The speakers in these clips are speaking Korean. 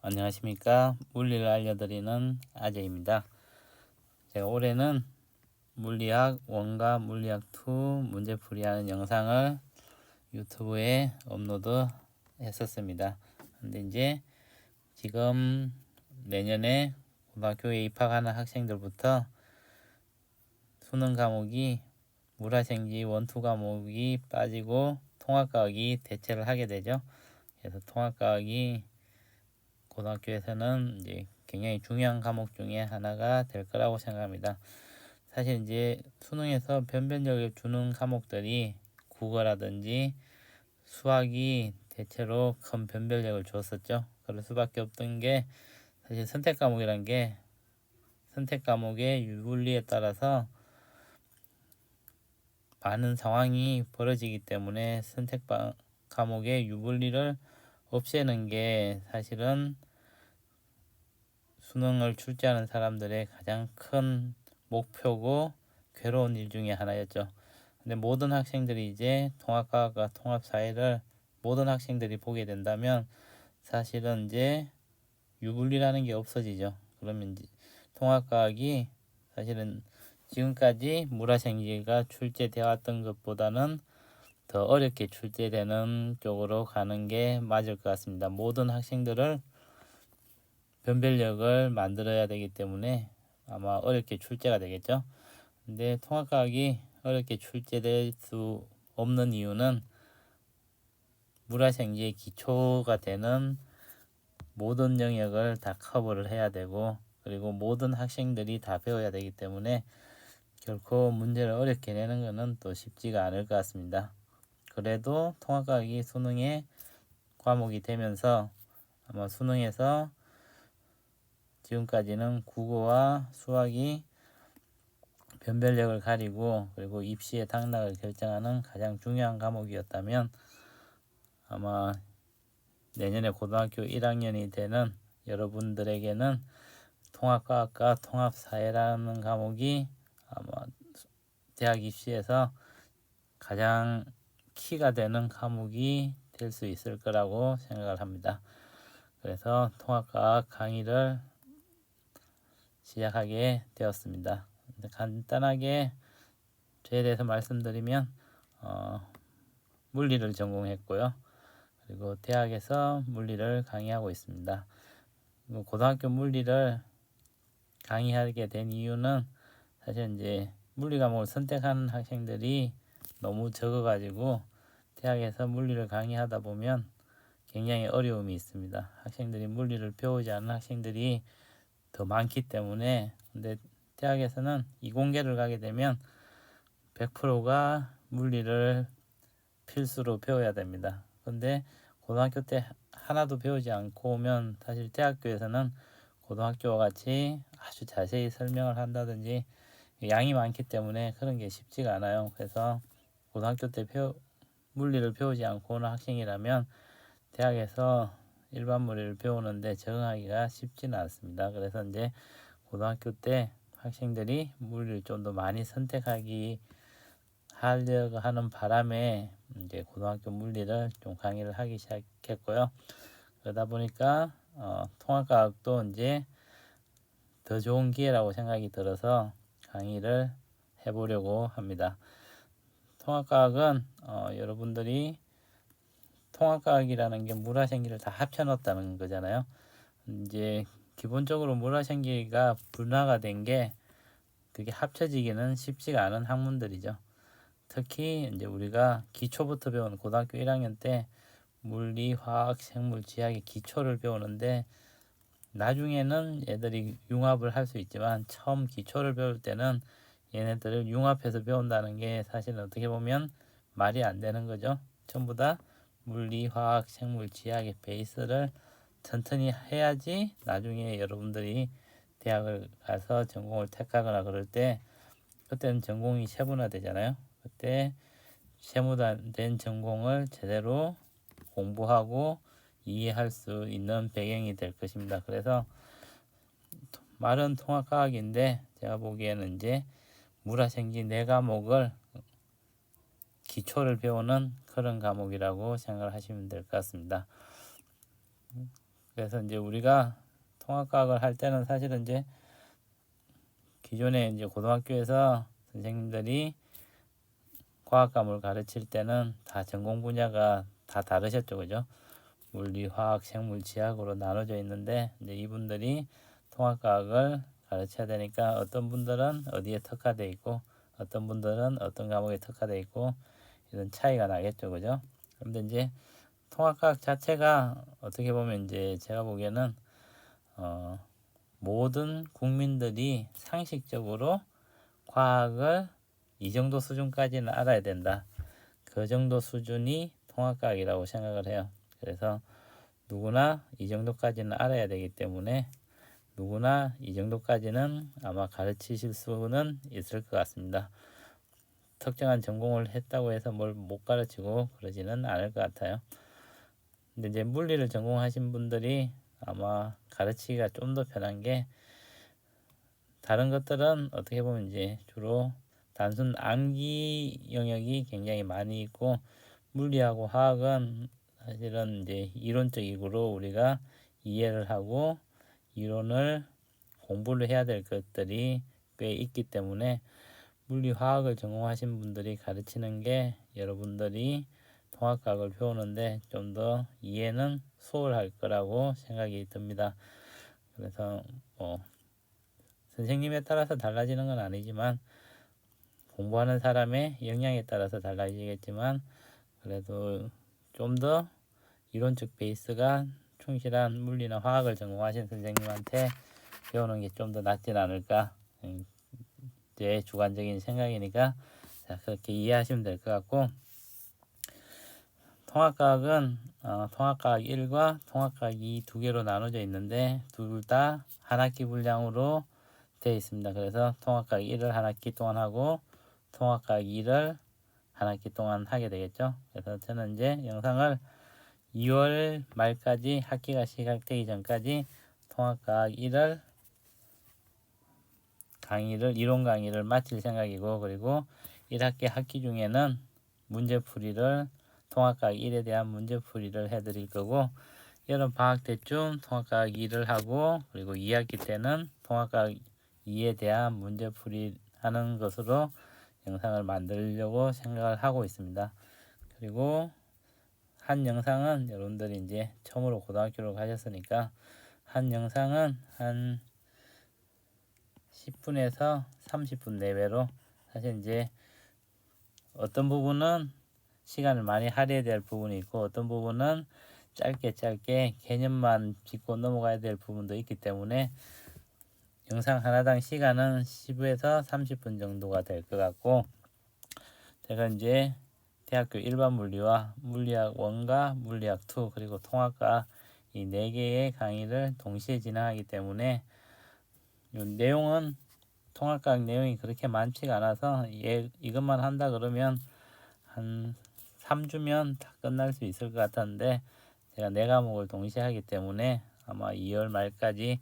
안녕하십니까. 물리를 알려드리는 아재입니다. 제가 올해는 물리학 1과 물리학 2 문제풀이하는 영상을 유튜브에 업로드 했었습니다. 근데 이제 지금 내년에 고등학교에 입학하는 학생들부터 수능 과목이 물화생지 1, 2 과목이 빠지고 통합과학이 대체를 하게 되죠. 그래서 통합과학이 고등학교에서는 이제 굉장히 중요한 과목 중에 하나가 될 거라고 생각합니다. 사실 이제 수능에서 변별력을 주는 과목들이 국어라든지 수학이 대체로 큰 변별력을 줬었죠. 그럴 수밖에 없던 게 사실 선택 과목이란 게 선택 과목의 유불리에 따라서 많은 상황이 벌어지기 때문에 선택 과목의 유불리를 없애는 게 사실은 수능을 출제하는 사람들의 가장 큰 목표고 괴로운 일 중에 하나였죠. 근데 모든 학생들이 이제 통합과학과 통합사회를 모든 학생들이 보게 된다면 사실은 이제 유불리라는 게 없어지죠. 그러면 이제 통합과학이 사실은 지금까지 물화생지가 출제되어 왔던 것보다는 더 어렵게 출제되는 쪽으로 가는 게 맞을 것 같습니다. 모든 학생들을 변별력을 만들어야 되기 때문에 아마 어렵게 출제가 되겠죠. 근데 통합과학이 어렵게 출제될 수 없는 이유는 물화생지의 기초가 되는 모든 영역을 다 커버를 해야 되고, 그리고 모든 학생들이 다 배워야 되기 때문에 결코 문제를 어렵게 내는 것은 또 쉽지가 않을 것 같습니다. 그래도 통합과학이 수능의 과목이 되면서 아마 수능에서 지금까지는 국어와 수학이 변별력을 가리고 그리고 입시의 당락을 결정하는 가장 중요한 과목이었다면 아마 내년에 고등학교 1학년이 되는 여러분들에게는 통합과학과 통합사회라는 과목이 아마 대학 입시에서 가장 키가 되는 과목이 될 수 있을 거라고 생각을 합니다. 그래서 통합과학 강의를 시작하게 되었습니다. 간단하게 저에 대해서 말씀드리면 물리를 전공했고요. 그리고 대학에서 물리를 강의하고 있습니다. 고등학교 물리를 강의하게 된 이유는 사실 이제 물리 과목을 선택하는 학생들이 너무 적어가지고 대학에서 물리를 강의하다 보면 굉장히 어려움이 있습니다. 학생들이 물리를 배우지 않은 학생들이 더 많기 때문에. 근데 대학에서는 이공계를 가게 되면 100%가 물리를 필수로 배워야 됩니다. 근데 고등학교 때 하나도 배우지 않고 오면 사실 대학교에서는 고등학교와 같이 아주 자세히 설명을 한다든지 양이 많기 때문에 그런 게 쉽지가 않아요. 그래서 고등학교 때 물리를 배우지 않고 오는 학생이라면 대학에서 일반 물리를 배우는데 적응하기가 쉽지는 않습니다. 그래서 이제 고등학교 때 학생들이 물리를 좀 더 많이 하려고 하는 바람에 이제 고등학교 물리를 좀 강의를 하기 시작했고요. 그러다 보니까 통합과학도 이제 더 좋은 기회라고 생각이 들어서 강의를 해보려고 합니다. 통합과학은 여러분들이 통합과학이라는 게 물화생기를 다 합쳐놨다는 거잖아요. 이제 기본적으로 물화생기가 분화가 된 게 그게 합쳐지기는 쉽지가 않은 학문들이죠. 특히 이제 우리가 기초부터 배우는 고등학교 1학년 때 물리, 화학, 생물, 지학의 기초를 배우는데 나중에는 얘들이 융합을 할 수 있지만 처음 기초를 배울 때는 얘네들을 융합해서 배운다는 게 사실 어떻게 보면 말이 안 되는 거죠. 전부 다 물리, 화학, 생물, 지학의 베이스를 튼튼히 해야지 나중에 여러분들이 대학을 가서 전공을 택하거나 그럴 때 그때는 전공이 세분화 되잖아요. 그때 세분화된 전공을 제대로 공부하고 이해할 수 있는 배경이 될 것입니다. 그래서 말은 통합과학인데 제가 보기에는 이제 물화생지 4과목을 기초를 배우는 그런 과목이라고 생각을 하시면 될 것 같습니다. 그래서 이제 우리가 통합과학을 할 때는 사실은 이제 기존에 이제 고등학교에서 선생님들이 과학과목을 가르칠 때는 다 전공 분야가 다 다르셨죠, 그죠? 물리, 화학, 생물, 지학으로 나눠져 있는데 이제 이분들이 통합과학을 가르쳐야 되니까 어떤 분들은 어디에 특화돼 있고 어떤 분들은 어떤 과목에 특화돼 있고 이런 차이가 나겠죠, 그죠? 그런데 이제 통합과학 자체가 어떻게 보면 이제 제가 보기에는 모든 국민들이 상식적으로 과학을 이 정도 수준까지는 알아야 된다. 그 정도 수준이 통합과학이라고 생각을 해요. 그래서 누구나 이 정도까지는 알아야 되기 때문에 누구나 이 정도까지는 아마 가르치실 수는 있을 것 같습니다. 특정한 전공을 했다고 해서 뭘 못 가르치고 그러지는 않을 것 같아요. 근데 이제 물리를 전공하신 분들이 아마 가르치기가 좀 더 편한 게 다른 것들은 어떻게 보면 이제 주로 단순 암기 영역이 굉장히 많이 있고 물리하고 화학은 사실은 이제 이론적으로 우리가 이해를 하고 이론을 공부를 해야 될 것들이 꽤 있기 때문에 물리 화학을 전공하신 분들이 가르치는 게 여러분들이 통합과학을 배우는데 좀 더 이해는 수월할 거라고 생각이 듭니다. 그래서 선생님에 따라서 달라지는 건 아니지만 공부하는 사람의 역량에 따라서 달라지겠지만 그래도 좀 더 이론적 베이스가 충실한 물리나 화학을 전공하신 선생님한테 배우는 게 좀 더 낫진 않을까. 제 주관적인 생각이니까 자, 그렇게 이해하시면 될 것 같고 통합과학은 통합과학 1과 통합과학 2 두 개로 나눠져 있는데 둘 다 한 학기 분량으로 되어 있습니다. 그래서 통합과학 1을 한 학기 동안 하고 통합과학 2를 한 학기 동안 하게 되겠죠. 그래서 저는 이제 영상을 2월 말까지 학기가 시작되기 전까지 통합과학 1을 이론 강의를 마칠 생각이고 그리고 1학기 학기 중에는 문제풀이를 통합과학 1에 대한 문제풀이를 해드릴 거고 여름 방학 때쯤 통합과학 2를 하고 그리고 2학기 때는 통합과학 2에 대한 문제풀이 하는 것으로 영상을 만들려고 생각을 하고 있습니다. 그리고 한 영상은 여러분들이 이제 처음으로 고등학교로 가셨으니까 한 영상은 한 10분에서 30분 내외로 사실 이제 어떤 부분은 시간을 많이 할애해야 될 부분이 있고 어떤 부분은 짧게 개념만 짚고 넘어가야 될 부분도 있기 때문에 영상 하나당 시간은 10에서 30분 정도가 될 것 같고 제가 이제 대학교 일반 물리와 물리학 1과 물리학 2 그리고 통합과 이 4개의 강의를 동시에 진행하기 때문에 이 내용은 통합과학 내용이 그렇게 많지가 않아서 이것만 한다 그러면 한 3주면 다 끝날 수 있을 것 같았는데 제가 4과목을 동시에 하기 때문에 아마 2월 말까지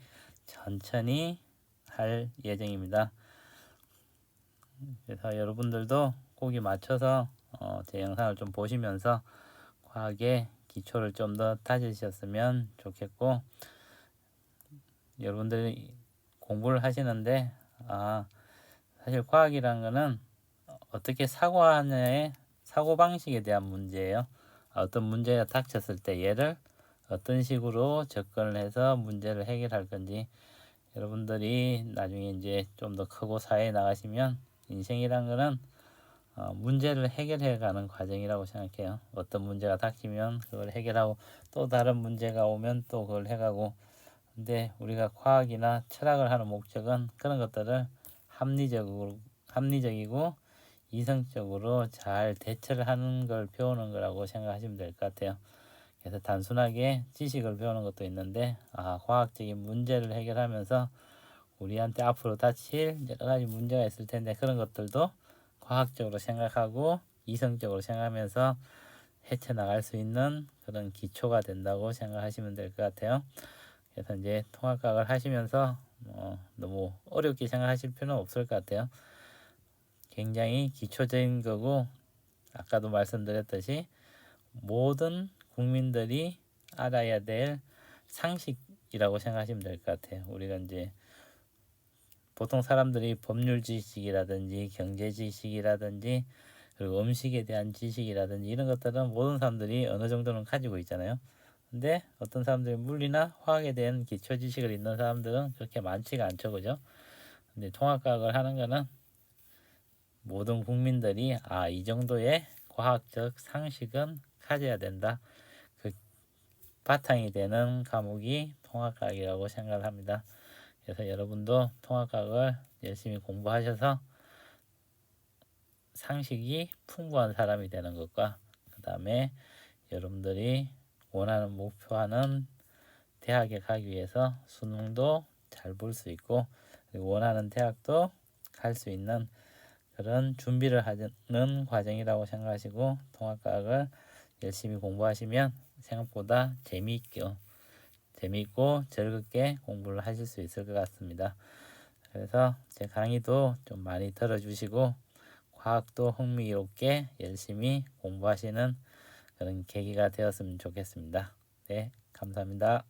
천천히 할 예정입니다. 그래서 여러분들도 거기 맞춰서 제 영상을 좀 보시면서 과학의 기초를 좀 더 다지셨으면 좋겠고 여러분들이 공부를 하시는데 사실 과학이라는 거는 어떻게 사고하느냐의 사고방식에 대한 문제예요. 어떤 문제가 닥쳤을 때 얘를 어떤 식으로 접근을 해서 문제를 해결할 건지 여러분들이 나중에 이제 좀 더 크고 사회에 나가시면 인생이란 거는 문제를 해결해 가는 과정이라고 생각해요. 어떤 문제가 닥치면 그걸 해결하고 또 다른 문제가 오면 또 그걸 해가고 근데 우리가 과학이나 철학을 하는 목적은 그런 것들을 합리적이고 이성적으로 잘 대처를 하는 걸 배우는 거라고 생각하시면 될 것 같아요. 그래서 단순하게 지식을 배우는 것도 있는데 과학적인 문제를 해결하면서 우리한테 앞으로 닥칠 여러 가지 문제가 있을 텐데 그런 것들도 과학적으로 생각하고 이성적으로 생각하면서 헤쳐나갈 수 있는 그런 기초가 된다고 생각하시면 될 것 같아요. 그래서 이제 통합과학을 하시면서 너무 어렵게 생각하실 필요는 없을 것 같아요. 굉장히 기초적인 거고 아까도 말씀드렸듯이 모든 국민들이 알아야 될 상식이라고 생각하시면 될 것 같아요. 우리가 이제 보통 사람들이 법률 지식이라든지 경제 지식이라든지 그리고 음식에 대한 지식이라든지 이런 것들은 모든 사람들이 어느 정도는 가지고 있잖아요. 근데 어떤 사람들이 물리나 화학에 대한 기초 지식을 있는 사람들은 그렇게 많지가 않죠, 그죠? 근데 통합과학을 하는 거는 모든 국민들이 이 정도의 과학적 상식은 가져야 된다. 그 바탕이 되는 과목이 통합과학이라고 생각을 합니다. 그래서 여러분도 통합과학을 열심히 공부하셔서 상식이 풍부한 사람이 되는 것과 그 다음에 여러분들이 원하는 목표하는 대학에 가기 위해서 수능도 잘 볼 수 있고 그리고 원하는 대학도 갈 수 있는 그런 준비를 하는 과정이라고 생각하시고 통합과학을 열심히 공부하시면 생각보다 재미있고 즐겁게 공부를 하실 수 있을 것 같습니다. 그래서 제 강의도 좀 많이 들어주시고 과학도 흥미롭게 열심히 공부하시는 그런 계기가 되었으면 좋겠습니다. 네, 감사합니다.